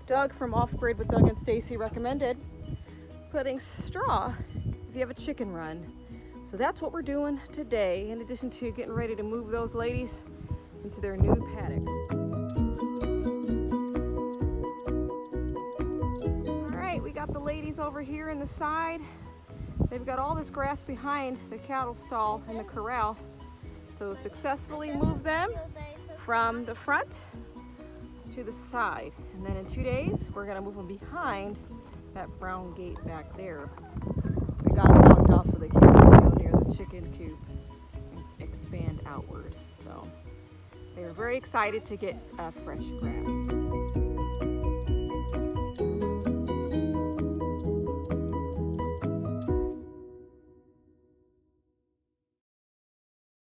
Doug from Off Grid with Doug and Stacy recommended putting straw if you have a chicken run. So that's what we're doing today, in addition to getting ready to move those ladies into their new paddock. All right, we got the ladies over here in the side. They've got all this grass behind the cattle stall and the corral. So successfully move them from the front to the side. And then in 2 days, we're gonna move them behind that brown gate back there. So we got them blocked off so they can't go near the chicken coop and expand outward. So they were very excited to get fresh grass.